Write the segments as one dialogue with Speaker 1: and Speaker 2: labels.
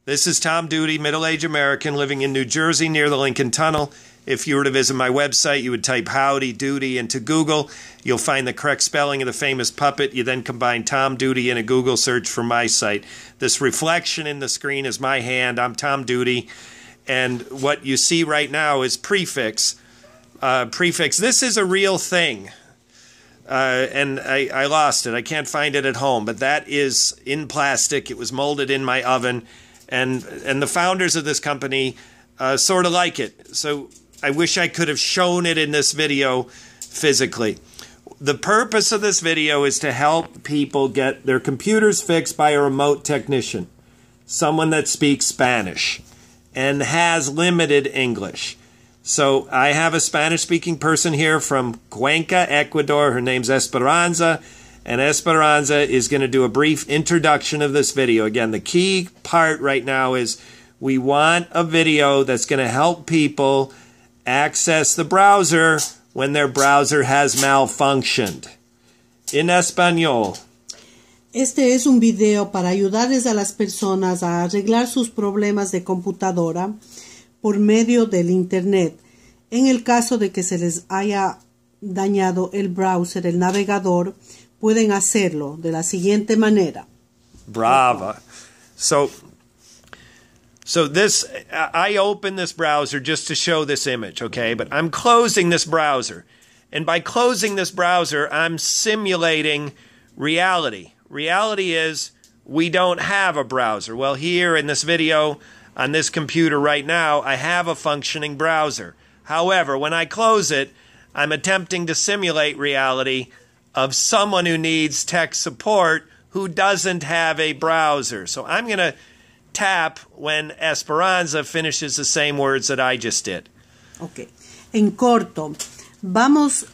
Speaker 1: This is Tom Duty, middle-aged American living in New Jersey near the Lincoln Tunnel. If you were to visit my website, you would type Howdy Doody into Google. You'll find the correct spelling of the famous puppet. You then combine Tom Duty in a Google search for my site. This reflection in the screen is my hand. I'm Tom Duty. And what you see right now is Prefix. Prefix. This is a real thing. And I lost it. I can't find it at home. But that is in plastic. It was molded in my oven. And the founders of this company sort of like it. So I wish I could have shown it in this video physically. The purpose of this video is to help people get their computers fixed by a remote technician, someone that speaks Spanish and has limited English. So I have a Spanish-speaking person here from Cuenca, Ecuador. Her name's Esperanza, and Esperanza is going to do a brief introduction of this video. Again, the key part right now is we want a video that's going to help people access the browser when their browser has malfunctioned. En español.
Speaker 2: Este es un video para ayudarles a las personas a arreglar sus problemas de computadora por medio del Internet. En el caso de que se les haya dañado el browser, el navegador, pueden hacerlo de la siguiente manera.
Speaker 1: Brava. So this, I open this browser just to show this image, okay? But I'm closing this browser. And by closing this browser, I'm simulating reality. Reality is we don't have a browser. Well, here in this video, on this computer right now, I have a functioning browser. However, when I close it, I'm attempting to simulate reality of someone who needs tech support who doesn't have a browser. So I'm going to tap when Esperanza finishes the same words that I just did.
Speaker 2: Ok. En corto, vamos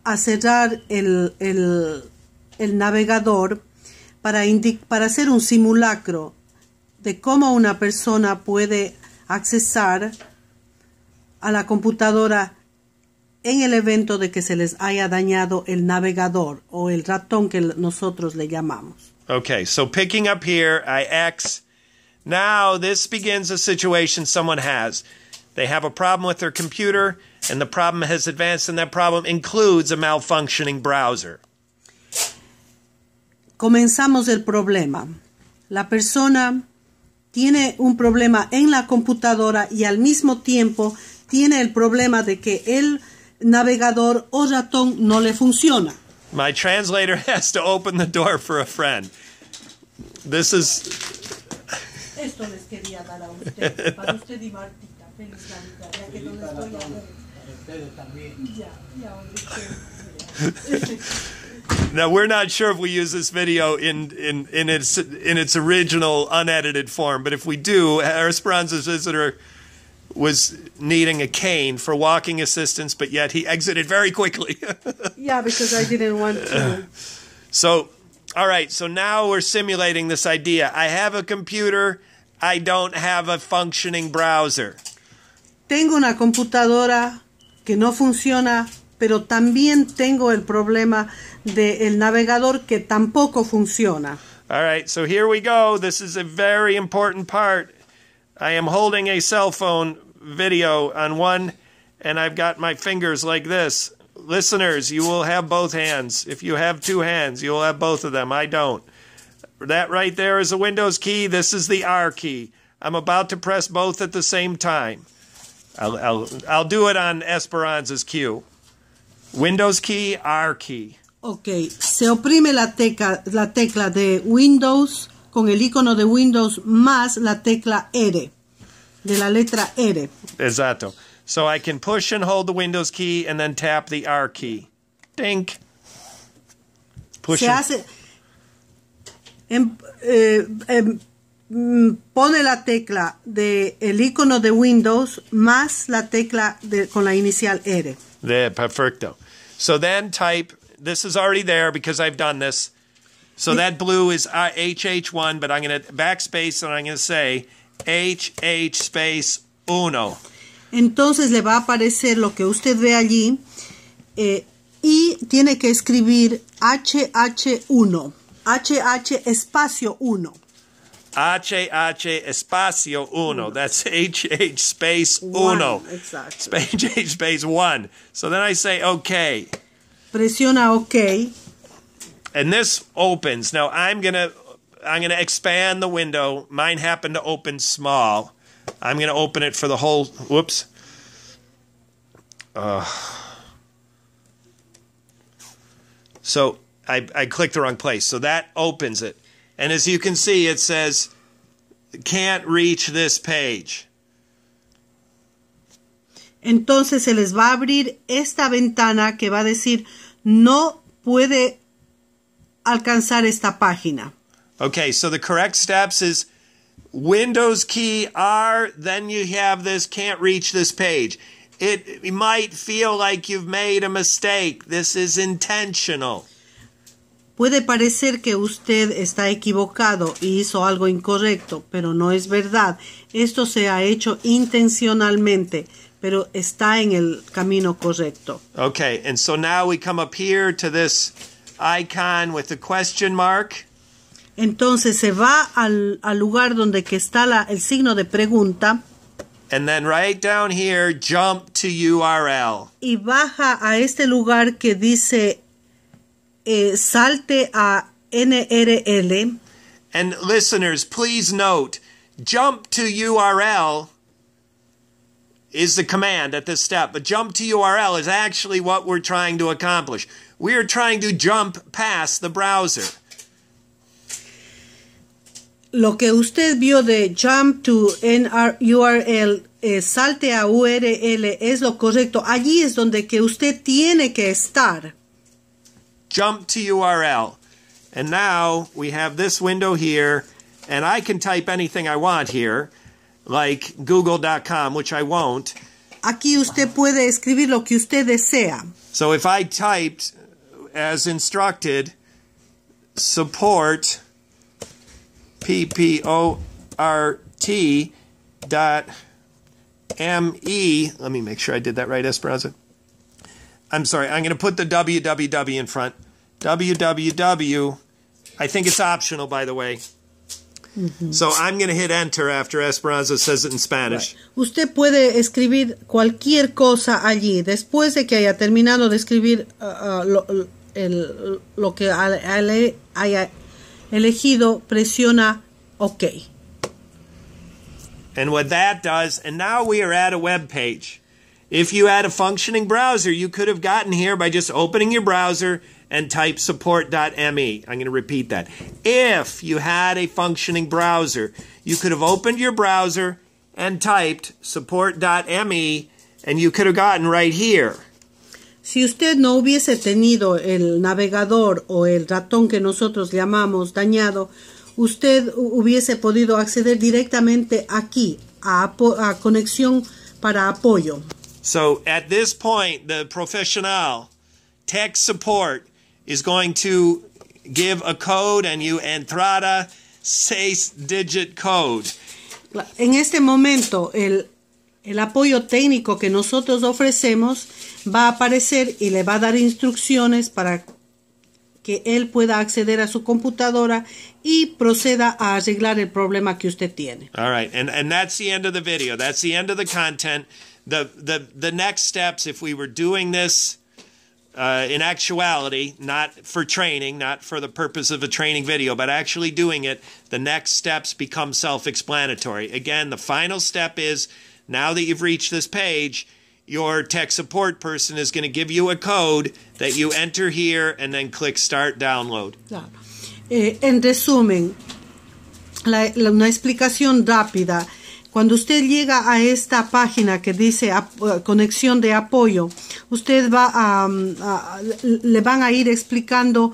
Speaker 2: a cerrar el navegador para hacer un simulacro de cómo una persona puede accesar a la computadora en el evento de que se les haya dañado el navegador o el ratón que nosotros le llamamos.
Speaker 1: Okay, so picking up here, I X. Now this begins a situation someone has. They have a problem with their computer, and the problem has advanced, and that problem includes a malfunctioning browser.
Speaker 2: Comenzamos el problema. La persona tiene un problema en la computadora y al mismo tiempo tiene el problema de que el navegador o ratón no le funciona.
Speaker 1: My translator has to open the door for a friend. This is...
Speaker 2: Esto les quería dar a usted, para usted y Martita. Feliz Navidad, ya que no les estoy a ustedes también. Ya,
Speaker 1: Now, we're not sure if we use this video in its original unedited form, but if we do, Esperanza's visitor was needing a cane for walking assistance, but yet he exited very quickly.
Speaker 2: Yeah, because I didn't want to.
Speaker 1: So, all right, so now we're simulating this idea. I have a computer, I don't have a functioning browser.
Speaker 2: Tengo una computadora que no funciona, pero también tengo el problema del navegador que tampoco funciona.
Speaker 1: All right, so here we go. This is a very important part. I am holding a cell phone video on one, and I've got my fingers like this. Listeners, you will have both hands. If you have two hands, you will have both of them. I don't. That right there is a Windows key. This is the R key. I'm about to press both at the same time. I'll do it on Esperanza's cue. Windows key, R key.
Speaker 2: Ok, se oprime la tecla de Windows con el icono de Windows más la tecla R, de la letra R.
Speaker 1: Exacto. So I can push and hold the Windows key and then tap the R key. Dink. Push.
Speaker 2: Se hace... pone la tecla de el icono de Windows más la tecla con la inicial R.
Speaker 1: Perfecto. So then type, this is already there because I've done this. So that blue is HH1, but I'm going to backspace and I'm going to say HH space 1.
Speaker 2: Entonces le va a aparecer lo que usted ve allí y tiene que escribir HH1, HH espacio 1.
Speaker 1: HH espacio uno. That's HH space
Speaker 2: One,
Speaker 1: uno.
Speaker 2: exactly.
Speaker 1: HH space 1. So then I say OK.
Speaker 2: Presiona OK.
Speaker 1: And this opens. Now I'm gonna expand the window. Mine happened to open small. I'm gonna open it for the whole. Whoops. So I clicked the wrong place. So that opens it. And as you can see, it says, can't reach this page.
Speaker 2: Entonces se les va a abrir esta ventana que va a decir, no puede alcanzar esta página.
Speaker 1: Okay, so the correct steps is Windows key R, then you have this, can't reach this page. It might feel like you've made a mistake. This is intentional.
Speaker 2: Puede parecer que usted está equivocado y hizo algo incorrecto, pero no es verdad. Esto se ha hecho intencionalmente, pero está en el camino correcto.
Speaker 1: Okay, and so now we come up here to this icon with the question mark.
Speaker 2: Entonces se va al lugar donde que está el signo de pregunta.
Speaker 1: And then right down here, jump to URL.
Speaker 2: Y baja a este lugar que dice salte a NRL.
Speaker 1: And listeners, please note, jump to URL is the command at this step, but jump to URL is actually what we're trying to accomplish. We are trying to jump past the browser.
Speaker 2: Lo que usted vio de jump to URL, salte a URL, es lo correcto. Allí es donde que usted tiene que estar.
Speaker 1: Jump to URL. And now we have this window here, and I can type anything I want here, like google.com, which I won't.
Speaker 2: Aquí usted puede escribir lo que usted desea.
Speaker 1: So if I typed, as instructed, support, PPORT.ME. Let me make sure I did that right, Esperanza. I'm sorry, I'm going to put the www in front. www. I think it's optional, by the way. Mm-hmm. So I'm going to hit enter after Esperanza says it in Spanish.
Speaker 2: Right. Usted puede escribir cualquier cosa allí. Después de que haya terminado de escribir lo que haya elegido, presiona OK.
Speaker 1: And what that does, and now we are at a web page. If you had a functioning browser, you could have gotten here by just opening your browser and type support.me. I'm going to repeat that. If you had a functioning browser, you could have opened your browser and typed support.me, and you could have gotten right here.
Speaker 2: Si usted no hubiese tenido el navegador o el ratón que nosotros llamamos dañado, usted hubiese podido acceder directamente aquí a conexión para apoyo.
Speaker 1: So at this point, the professional tech support is going to give a code, and you entrada 6-digit code.
Speaker 2: En este momento, el apoyo técnico que nosotros ofrecemos va a aparecer y le va a dar instrucciones para que él pueda acceder a su computadora y proceda a arreglar el problema que usted tiene.
Speaker 1: All right, and that's the end of the video. That's the end of the content. The next steps, if we were doing this in actuality, not for training, not for the purpose of a training video, but actually doing it, the next steps become self-explanatory. Again, the final step is, now that you've reached this page, your tech support person is going to give you a code that you enter here and then click Start Download.
Speaker 2: Claro. En resumen, una explicación rápida. Cuando usted llega a esta página que dice conexión de apoyo, usted va le van a ir explicando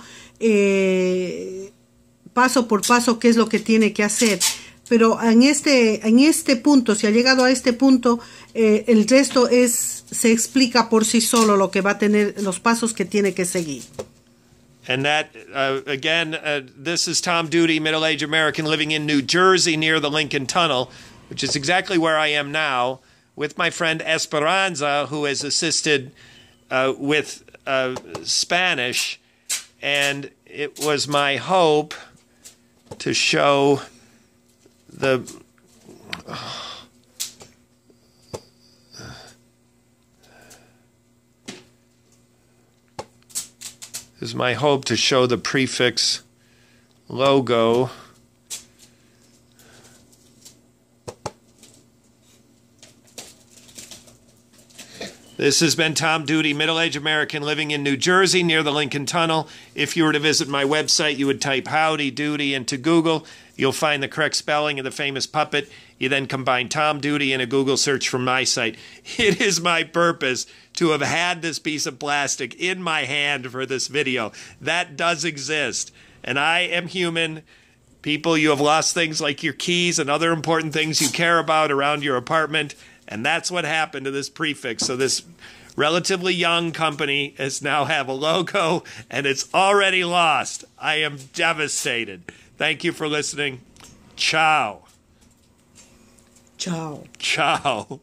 Speaker 2: paso por paso qué es lo que tiene que hacer. Pero en este punto, si ha llegado a este punto, el resto se explica por sí solo lo que va a tener, los pasos que tiene que seguir.
Speaker 1: And that, again, this is Tom Duty, middle-aged American living in New Jersey near the Lincoln Tunnel, which is exactly where I am now, with my friend Esperanza, who has assisted with Spanish. And it was my hope to show the is my hope to show the Prefix logo. This has been Tom Duty, middle-aged American living in New Jersey near the Lincoln Tunnel. If you were to visit my website, you would type Howdy Doody into Google. You'll find the correct spelling of the famous puppet. You then combine Tom Duty in a Google search from my site. It is my purpose to have had this piece of plastic in my hand for this video. That does exist. And I am human. People, you have lost things like your keys and other important things you care about around your apartment. And that's what happened to this Prefix. So this relatively young company has now have a logo, and it's already lost. I am devastated. Thank you for listening. Ciao.
Speaker 2: Ciao.
Speaker 1: Ciao.